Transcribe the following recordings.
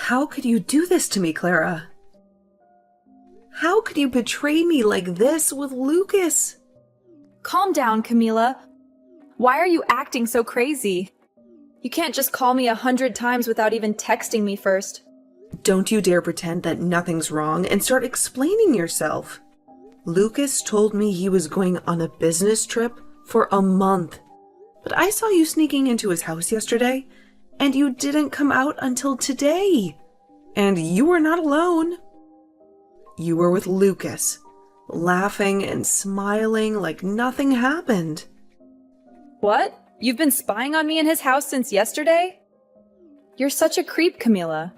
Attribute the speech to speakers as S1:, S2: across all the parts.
S1: How could you do this to me, Clara? How could you betray me like this with Lucas?
S2: Calm down, Camila. Why are you acting so crazy? You can't just call me 100 times without even texting me first.
S1: Don't you dare pretend that nothing's wrong and start explaining yourself. Lucas told me he was going on a business trip for a month. But I saw you sneaking into his house yesterday, and you didn't come out until today. And you were not alone. You were with Lucas, laughing and smiling like nothing happened.
S2: What? You've been spying on me in his house since yesterday? You're such a creep, Camila.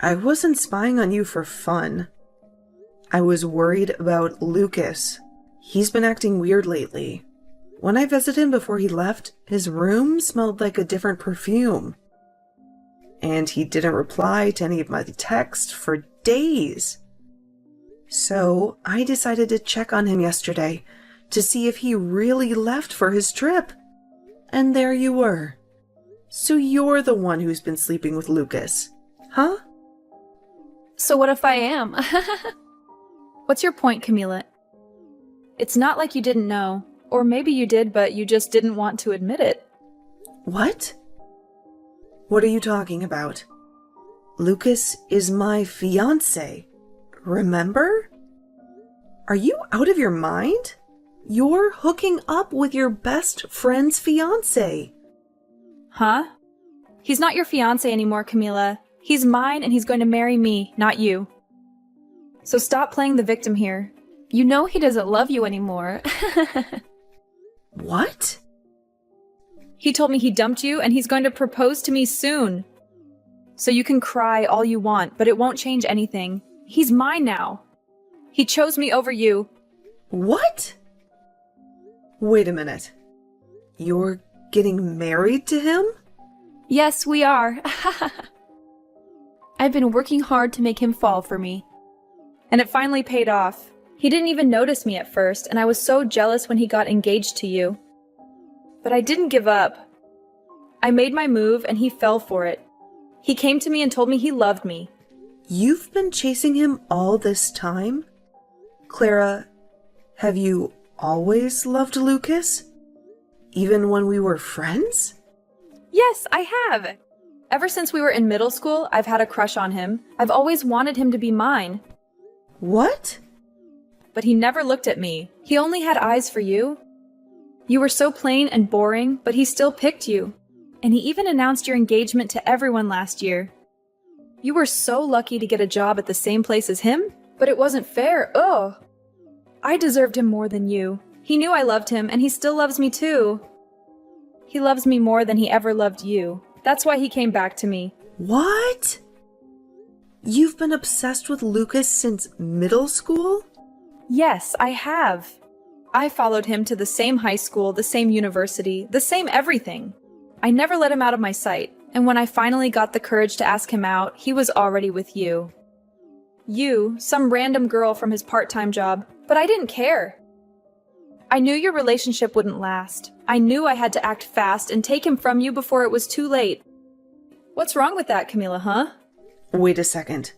S1: I wasn't spying on you for fun. I was worried about Lucas. He's been acting weird lately. When I visited him before he left, his room smelled like a different perfume. And he didn't reply to any of my texts for days. So I decided to check on him yesterday to see if he really left for his trip. And there you were. So you're the one who's been sleeping with Lucas, huh?
S2: So what if I am? What's your point, Camila? It's not like you didn't know. Or maybe you did, but you just didn't want to admit it.
S1: What? What are you talking about? Lucas is my fiancé. Remember? Are you out of your mind? You're hooking up with your best friend's fiancé.
S2: Huh? He's not your fiancé anymore, Camila. He's mine and he's going to marry me, not you. So stop playing the victim here. You know he doesn't love you anymore.
S1: What?
S2: He told me he dumped you and he's going to propose to me soon. So you can cry all you want, but it won't change anything. He's mine now. He chose me over you.
S1: What? Wait a minute. You're getting married to him?
S2: Yes, we are. I've been working hard to make him fall for me. And it finally paid off. He didn't even notice me at first, and I was so jealous when he got engaged to you. But I didn't give up. I made my move, and he fell for it. He came to me and told me he loved me.
S1: You've been chasing him all this time? Clara, have you always loved Lucas? Even when we were friends?
S2: Yes, I have. Ever since we were in middle school, I've had a crush on him. I've always wanted him to be mine.
S1: What?
S2: But he never looked at me. He only had eyes for you. You were so plain and boring, but he still picked you. And he even announced your engagement to everyone last year. You were so lucky to get a job at the same place as him, but it wasn't fair. Ugh. I deserved him more than you. He knew I loved him, and he still loves me too. He loves me more than he ever loved you. That's why he came back to me.
S1: What? You've been obsessed with Lucas since middle school?
S2: Yes, I have. I followed him to the same high school, the same university, the same everything. I never let him out of my sight, and when I finally got the courage to ask him out, he was already with you. You, some random girl from his part-time job, but I didn't care. I knew your relationship wouldn't last. I knew I had to act fast and take him from you before it was too late. What's wrong with that, Camila, huh?
S1: Wait a second.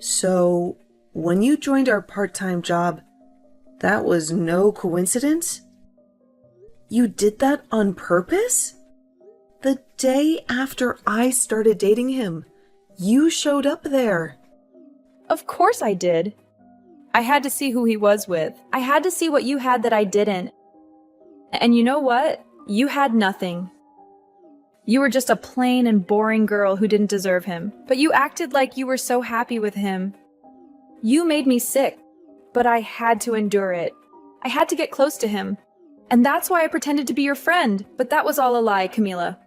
S1: So, when you joined our part-time job, that was no coincidence? You did that on purpose? The day after I started dating him, you showed up there.
S2: Of course I did. I had to see who he was with. I had to see what you had that I didn't. And you know what? You had nothing. You were just a plain and boring girl who didn't deserve him, but you acted like you were so happy with him. You made me sick, but I had to endure it. I had to get close to him. And that's why I pretended to be your friend, but that was all a lie, Camila.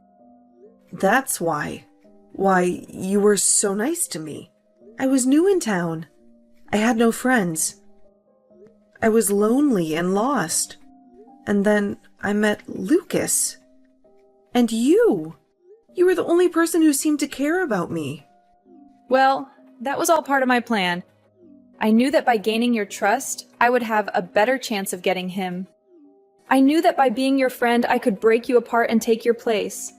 S1: That's why. Why, you were so nice to me. I was new in town. I had no friends. I was lonely and lost. And then I met Lucas. And you. You were the only person who seemed to care about me.
S2: Well, that was all part of my plan. I knew that by gaining your trust, I would have a better chance of getting him. I knew that by being your friend, I could break you apart and take your place.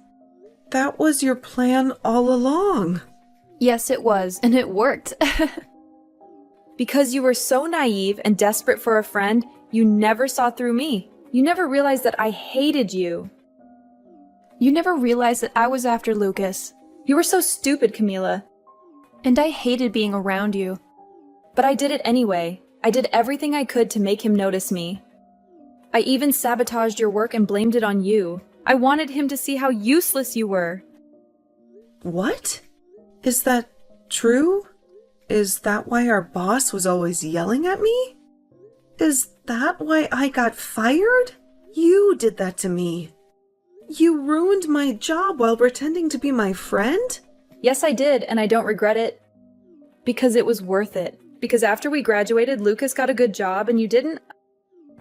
S1: That was your plan all along.
S2: Yes, it was, and it worked. Because you were so naive and desperate for a friend, you never saw through me. You never realized that I hated you. You never realized that I was after Lucas. You were so stupid, Camila. And I hated being around you. But I did it anyway. I did everything I could to make him notice me. I even sabotaged your work and blamed it on you. I wanted him to see how useless you were.
S1: What? Is that true? Is that why our boss was always yelling at me? Is that why I got fired? You did that to me. You ruined my job while pretending to be my friend?
S2: Yes, I did, and I don't regret it. Because it was worth it. Because after we graduated, Lucas got a good job and you didn't.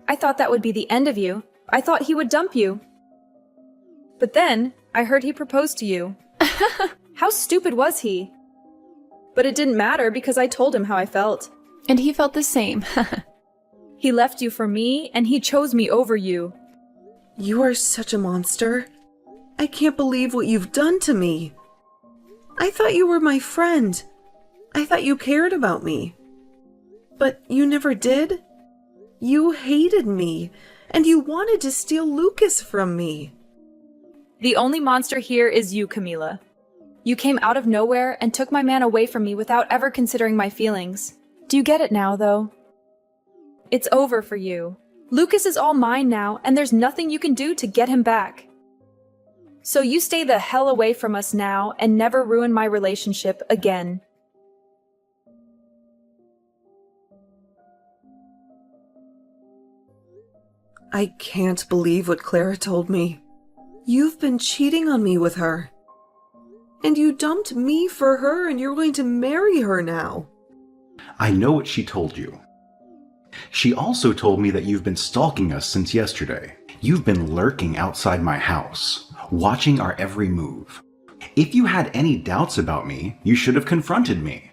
S2: I thought that would be the end of you. I thought he would dump you. But then, I heard he proposed to you. How stupid was he? But it didn't matter because I told him how I felt. And he felt the same. He left you for me, and he chose me over you.
S1: You are such a monster. I can't believe what you've done to me. I thought you were my friend. I thought you cared about me. But you never did. You hated me, and you wanted to steal Lucas from me.
S2: The only monster here is you, Camila. You came out of nowhere and took my man away from me without ever considering my feelings. Do you get it now, though? It's over for you. Lucas is all mine now, and there's nothing you can do to get him back. So you stay the hell away from us now and never ruin my relationship again.
S1: I can't believe what Clara told me. You've been cheating on me with her. And you dumped me for her, and you're going to marry her now.
S3: I know what she told you. She also told me that you've been stalking us since yesterday. You've been lurking outside my house, watching our every move. If you had any doubts about me, you should have confronted me.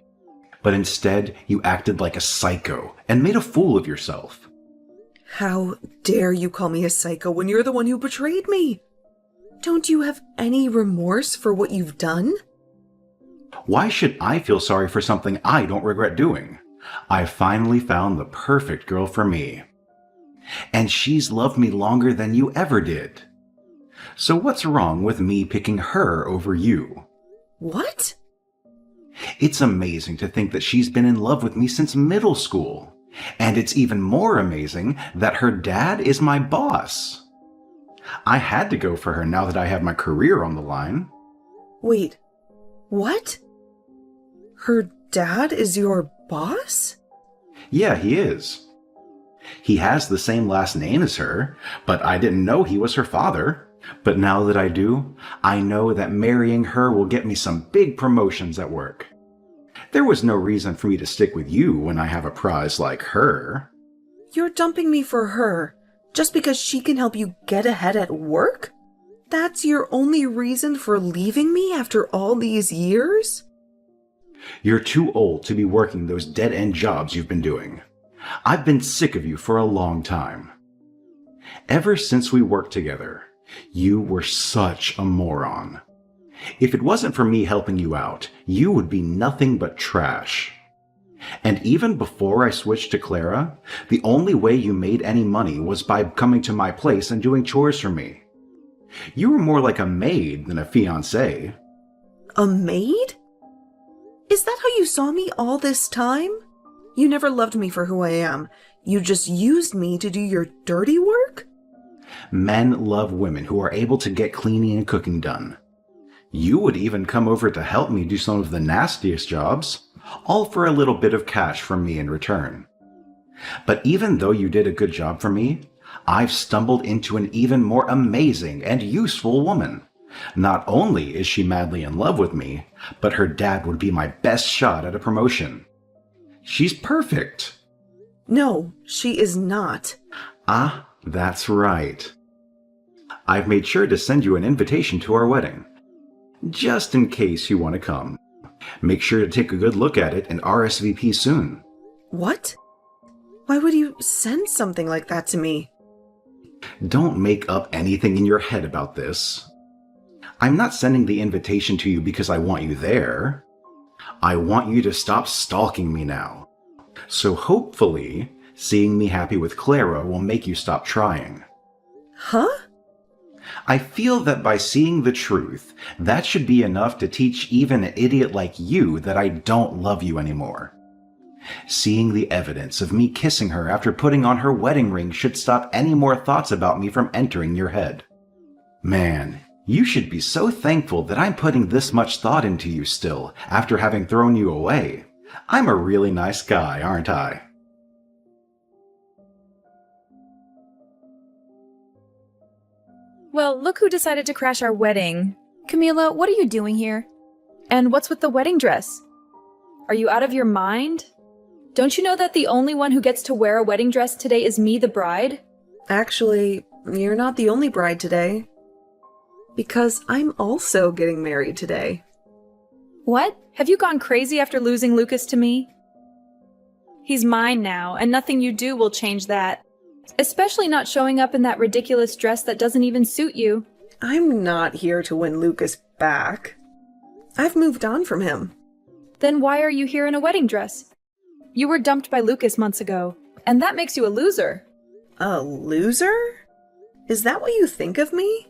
S3: But instead, you acted like a psycho and made a fool of yourself.
S1: How dare you call me a psycho when you're the one who betrayed me? Don't you have any remorse for what you've done?
S3: Why should I feel sorry for something I don't regret doing? I finally found the perfect girl for me. And she's loved me longer than you ever did. So what's wrong with me picking her over you?
S1: What?
S3: It's amazing to think that she's been in love with me since middle school. And it's even more amazing that her dad is my boss. I had to go for her now that I have my career on the line.
S1: Wait, what? Her dad is your boss?
S3: Yeah, he is. He has the same last name as her, but I didn't know he was her father. But now that I do, I know that marrying her will get me some big promotions at work. There was no reason for me to stick with you when I have a prize like her.
S1: You're dumping me for her, just because she can help you get ahead at work? That's your only reason for leaving me after all these years?
S3: You're too old to be working those dead-end jobs you've been doing. I've been sick of you for a long time. Ever since we worked together, you were such a moron. If it wasn't for me helping you out, you would be nothing but trash. And even before I switched to Clara, the only way you made any money was by coming to my place and doing chores for me. You were more like a maid than a fiancé.
S1: A maid? Is that how you saw me all this time? You never loved me for who I am. You just used me to do your dirty work?
S3: Men love women who are able to get cleaning and cooking done. You would even come over to help me do some of the nastiest jobs, all for a little bit of cash from me in return. But even though you did a good job for me, I've stumbled into an even more amazing and useful woman. Not only is she madly in love with me, but her dad would be my best shot at a promotion. She's perfect.
S1: No, she is not.
S3: Ah, that's right. I've made sure to send you an invitation to our wedding, just in case you want to come. Make sure to take a good look at it and RSVP soon.
S1: What? Why would you send something like that to me?
S3: Don't make up anything in your head about this. I'm not sending the invitation to you because I want you there. I want you to stop stalking me now. So hopefully, seeing me happy with Clara will make you stop trying.
S1: Huh?
S3: I feel that by seeing the truth, that should be enough to teach even an idiot like you that I don't love you anymore. Seeing the evidence of me kissing her after putting on her wedding ring should stop any more thoughts about me from entering your head. Man, you should be so thankful that I'm putting this much thought into you still, after having thrown you away. I'm a really nice guy, aren't I?
S2: Well, look who decided to crash our wedding.
S4: Camila, what are you doing here?
S2: And what's with the wedding dress? Are you out of your mind? Don't you know that the only one who gets to wear a wedding dress today is me, the bride?
S1: Actually, you're not the only bride today. Because I'm also getting married today.
S2: What? Have you gone crazy after losing Lucas to me? He's mine now, and nothing you do will change that. Especially not showing up in that ridiculous dress that doesn't even suit you.
S1: I'm not here to win Lucas back. I've moved on from him.
S2: Then why are you here in a wedding dress? You were dumped by Lucas months ago, and that makes you a loser.
S1: A loser? Is that what you think of me?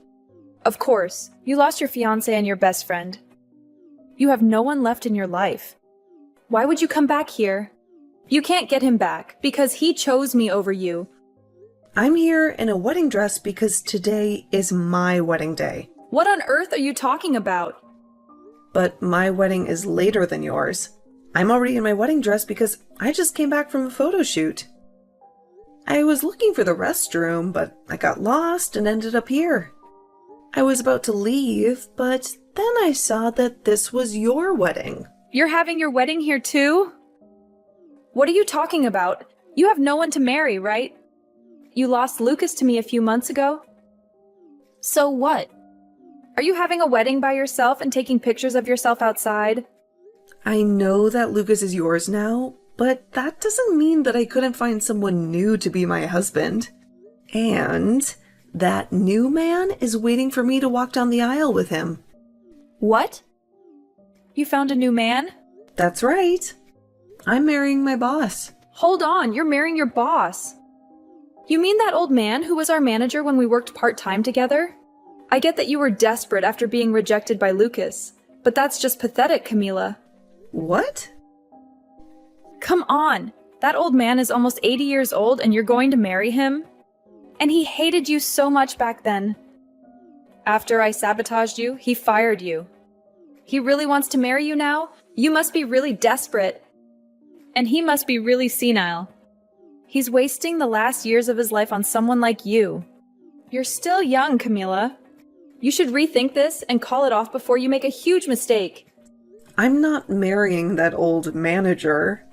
S2: Of course. You lost your fiancé and your best friend. You have no one left in your life. Why would you come back here? You can't get him back, because he chose me over you.
S1: I'm here in a wedding dress because today is my wedding day.
S2: What on earth are you talking about?
S1: But my wedding is later than yours. I'm already in my wedding dress because I just came back from a photo shoot. I was looking for the restroom, but I got lost and ended up here. I was about to leave, but then I saw that this was your wedding.
S2: You're having your wedding here too? What are you talking about? You have no one to marry, right? You lost Lucas to me a few months ago.
S4: So what?
S2: Are you having a wedding by yourself and taking pictures of yourself outside?
S1: I know that Lucas is yours now, but that doesn't mean that I couldn't find someone new to be my husband. And that new man is waiting for me to walk down the aisle with him.
S2: What? You found a new man?
S1: That's right. I'm marrying my boss.
S2: Hold on, you're marrying your boss. You mean that old man who was our manager when we worked part-time together? I get that you were desperate after being rejected by Lucas, but that's just pathetic, Camila.
S1: What?
S2: Come on, that old man is almost 80 years old and you're going to marry him? And he hated you so much back then. After I sabotaged you, he fired you. He really wants to marry you now? You must be really desperate. And he must be really senile. He's wasting the last years of his life on someone like you. You're still young, Camila. You should rethink this and call it off before you make a huge mistake.
S1: I'm not marrying that old manager.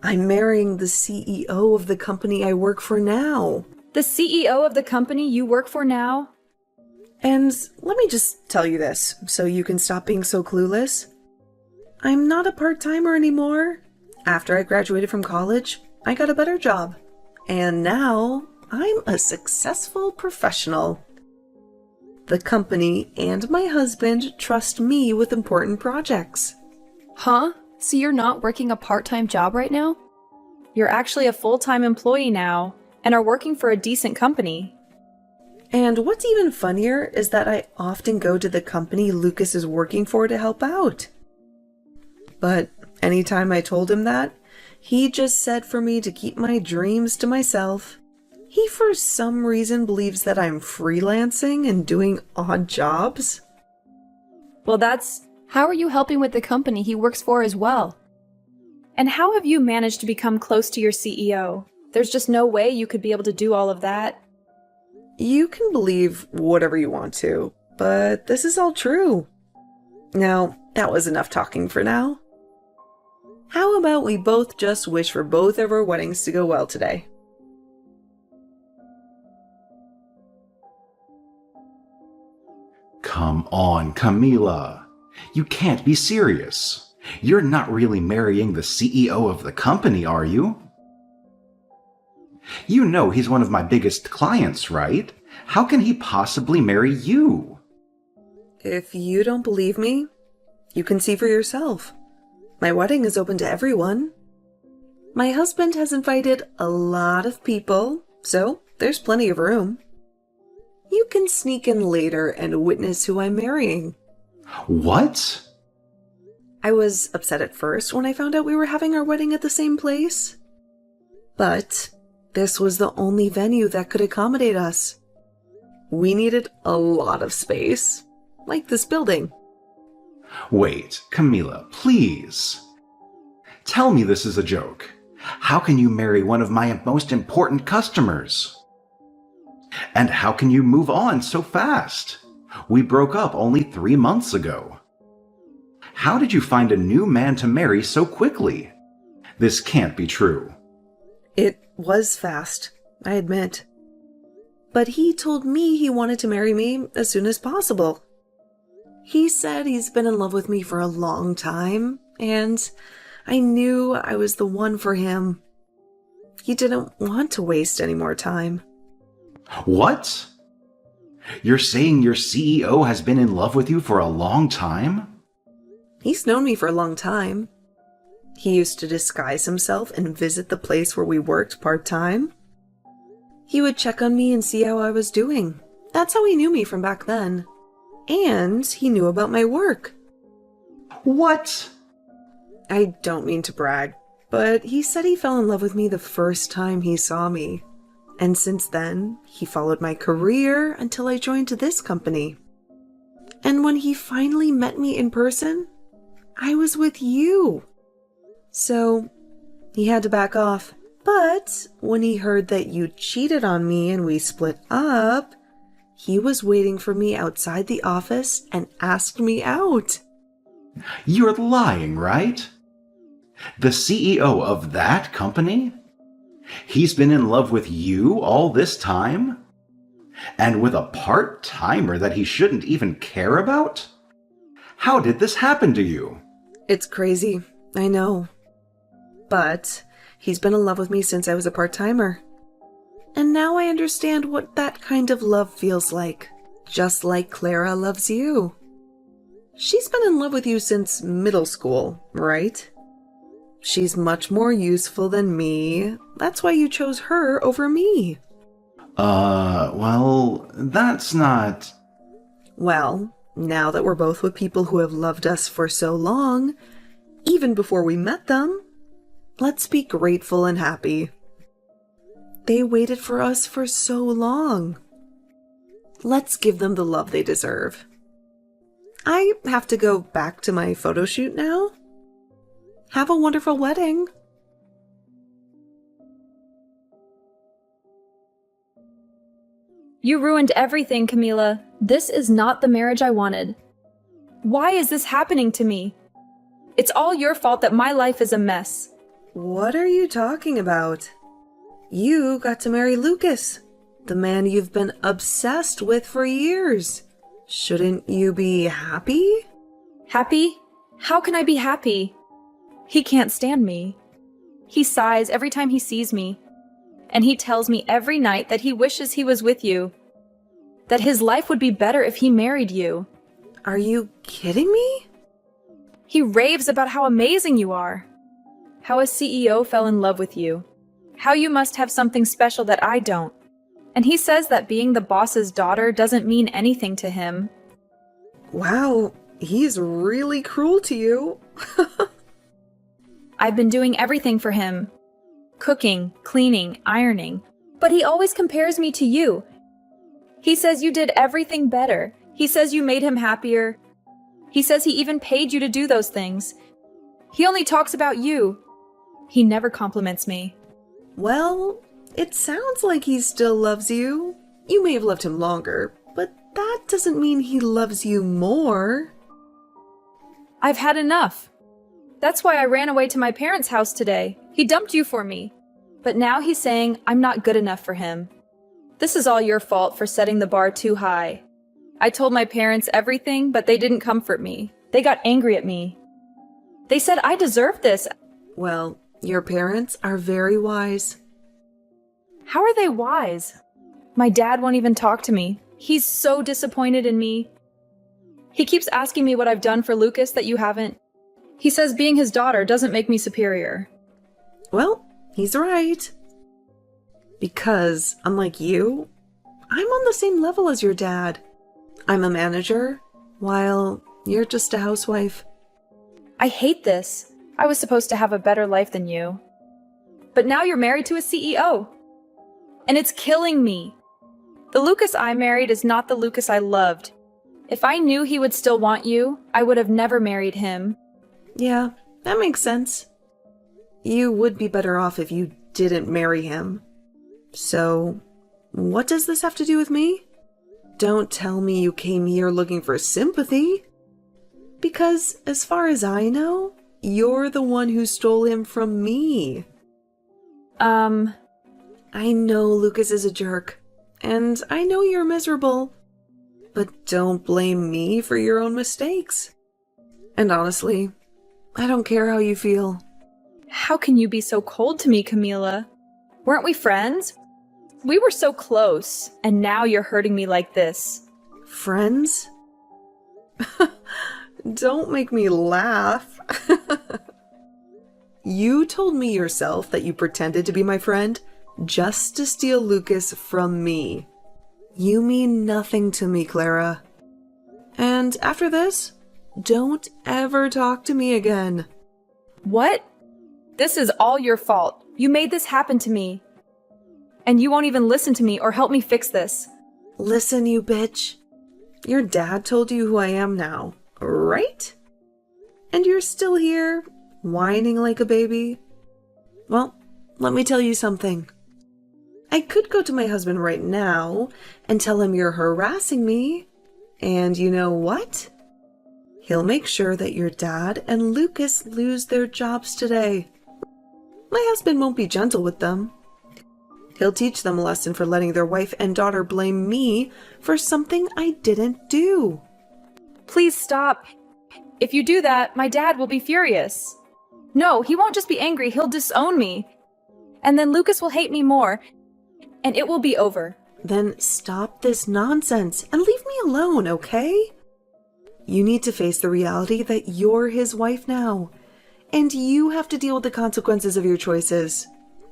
S1: I'm marrying the CEO of the company I work for now.
S2: The CEO of the company you work for now?
S1: And let me just tell you this, so you can stop being so clueless. I'm not a part-timer anymore. After I graduated from college, I got a better job. And now, I'm a successful professional. The company and my husband trust me with important projects.
S4: Huh? So you're not working a part-time job right now?
S2: You're actually a full-time employee now, and are working for a decent company.
S1: And what's even funnier is that I often go to the company Lucas is working for to help out. But anytime I told him that, he just said for me to keep my dreams to myself. He for some reason believes that I'm freelancing and doing odd jobs.
S2: Well, that's...
S4: How are you helping with the company he works for as well?
S2: And how have you managed to become close to your CEO? There's just no way you could be able to do all of that.
S1: You can believe whatever you want to, but this is all true. Now, that was enough talking for now. How about we both just wish for both of our weddings to go well today?
S3: Come on, Camila. You can't be serious. You're not really marrying the CEO of the company, are you? You know he's one of my biggest clients, right? How can he possibly marry you?
S1: If you don't believe me, you can see for yourself. My wedding is open to everyone. My husband has invited a lot of people, so there's plenty of room. You can sneak in later and witness who I'm marrying.
S3: What?
S1: I was upset at first when I found out we were having our wedding at the same place. But this was the only venue that could accommodate us. We needed a lot of space, like this building.
S3: Wait, Camila, please. Tell me this is a joke. How can you marry one of my most important customers? And how can you move on so fast? We broke up only 3 months ago. How did you find a new man to marry so quickly? This can't be true.
S1: It was fast, I admit. But he told me he wanted to marry me as soon as possible. He said he's been in love with me for a long time, and I knew I was the one for him. He didn't want to waste any more time.
S3: What? You're saying your CEO has been in love with you for a long time?
S1: He's known me for a long time. He used to disguise himself and visit the place where we worked part-time. He would check on me and see how I was doing. That's how he knew me from back then. And he knew about my work.
S3: What?
S1: I don't mean to brag, but he said he fell in love with me the first time he saw me. And since then, he followed my career until I joined this company. And when he finally met me in person, I was with you. So, he had to back off. But when he heard that you cheated on me and we split up, he was waiting for me outside the office and asked me out.
S3: You're lying, right? The CEO of that company? He's been in love with you all this time? And with a part-timer that he shouldn't even care about? How did this happen to you?
S1: It's crazy, I know. But he's been in love with me since I was a part-timer. And now I understand what that kind of love feels like. Just like Clara loves you. She's been in love with you since middle school, right? She's much more useful than me. That's why you chose her over me.
S3: Well, that's not...
S1: Well, now that we're both with people who have loved us for so long, even before we met them, let's be grateful and happy. They waited for us for so long. Let's give them the love they deserve. I have to go back to my photo shoot now. Have a wonderful wedding.
S2: You ruined everything, Camila. This is not the marriage I wanted. Why is this happening to me? It's all your fault that my life is a mess.
S1: What are you talking about? You got to marry Lucas, the man you've been obsessed with for years. Shouldn't you be happy?
S2: Happy? How can I be happy? He can't stand me. He sighs every time he sees me. And he tells me every night that he wishes he was with you. That his life would be better if he married you.
S1: Are you kidding me?
S2: He raves about how amazing you are. How a CEO fell in love with you. How you must have something special that I don't. And he says that being the boss's daughter doesn't mean anything to him.
S1: Wow, he's really cruel to you.
S2: I've been doing everything for him. Cooking, cleaning, ironing. But he always compares me to you. He says you did everything better. He says you made him happier. He says he even paid you to do those things. He only talks about you. He never compliments me.
S1: Well, it sounds like he still loves you. You may have loved him longer, but that doesn't mean he loves you more.
S2: I've had enough. That's why I ran away to my parents' house today. He dumped you for me. But now he's saying I'm not good enough for him. This is all your fault for setting the bar too high. I told my parents everything, but they didn't comfort me. They got angry at me. They said I deserved this.
S1: Well, your parents are very wise.
S2: How are they wise? My dad won't even talk to me. He's so disappointed in me. He keeps asking me what I've done for Lucas that you haven't. He says being his daughter doesn't make me superior.
S1: Well, he's right. Because, unlike you, I'm on the same level as your dad. I'm a manager, while you're just a housewife.
S2: I hate this. I was supposed to have a better life than you. But now you're married to a CEO. And it's killing me. The Lucas I married is not the Lucas I loved. If I knew he would still want you, I would have never married him.
S1: Yeah, that makes sense. You would be better off if you didn't marry him. So, what does this have to do with me? Don't tell me you came here looking for sympathy. Because, as far as I know, you're the one who stole him from me. I know Lucas is a jerk, and I know you're miserable. But don't blame me for your own mistakes. And honestly, I don't care how you feel.
S2: How can you be so cold to me, Camila? Weren't we friends? We were so close, and now you're hurting me like this.
S1: Friends? Don't make me laugh. You told me yourself that you pretended to be my friend just to steal Lucas from me. You mean nothing to me, Clara. And after this, don't ever talk to me again.
S2: What? This is all your fault. You made this happen to me. And you won't even listen to me or help me fix this.
S1: Listen, you bitch. Your dad told you who I am now, right? And you're still here, whining like a baby? Well, let me tell you something. I could go to my husband right now and tell him you're harassing me. And you know what? He'll make sure that your dad and Lucas lose their jobs today. My husband won't be gentle with them. He'll teach them a lesson for letting their wife and daughter blame me for something I didn't do.
S2: Please stop. If you do that, my dad will be furious. No, he won't just be angry, he'll disown me. And then Lucas will hate me more, and it will be over.
S1: Then stop this nonsense and leave me alone, okay? You need to face the reality that you're his wife now, and you have to deal with the consequences of your choices.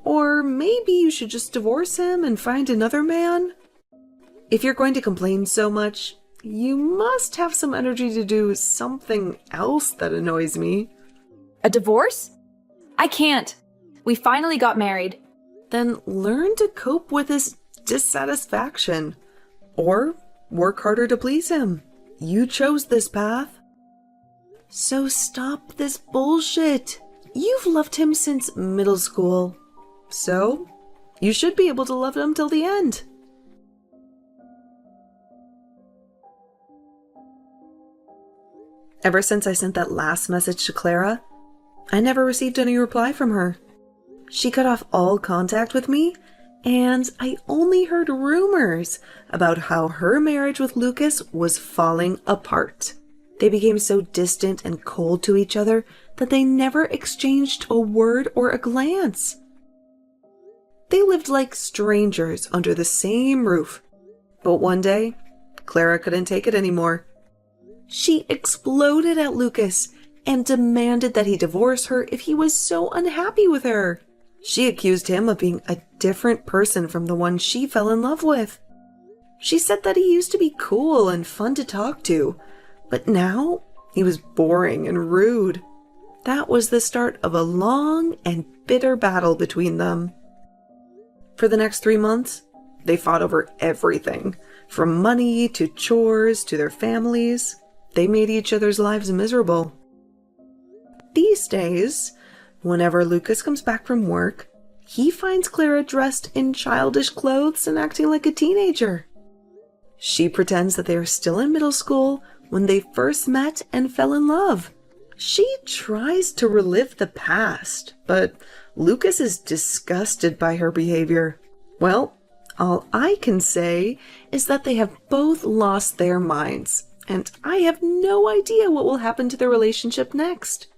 S1: Or maybe you should just divorce him and find another man? If you're going to complain so much, you must have some energy to do something else that annoys me.
S2: A divorce? I can't. We finally got married.
S1: Then learn to cope with his dissatisfaction. Or work harder to please him. You chose this path. So stop this bullshit. You've loved him since middle school. So, you should be able to love him till the end. Ever since I sent that last message to Clara, I never received any reply from her. She cut off all contact with me, and I only heard rumors about how her marriage with Lucas was falling apart. They became so distant and cold to each other that they never exchanged a word or a glance. They lived like strangers under the same roof. But one day, Clara couldn't take it anymore. She exploded at Lucas and demanded that he divorce her if he was so unhappy with her. She accused him of being a different person from the one she fell in love with. She said that he used to be cool and fun to talk to, but now he was boring and rude. That was the start of a long and bitter battle between them. For the next 3 months, they fought over everything, from money to chores to their families. They made each other's lives miserable. These days, whenever Lucas comes back from work, he finds Clara dressed in childish clothes and acting like a teenager. She pretends that they are still in middle school when they first met and fell in love. She tries to relive the past, but Lucas is disgusted by her behavior. Well, all I can say is that they have both lost their minds, and I have no idea what will happen to their relationship next.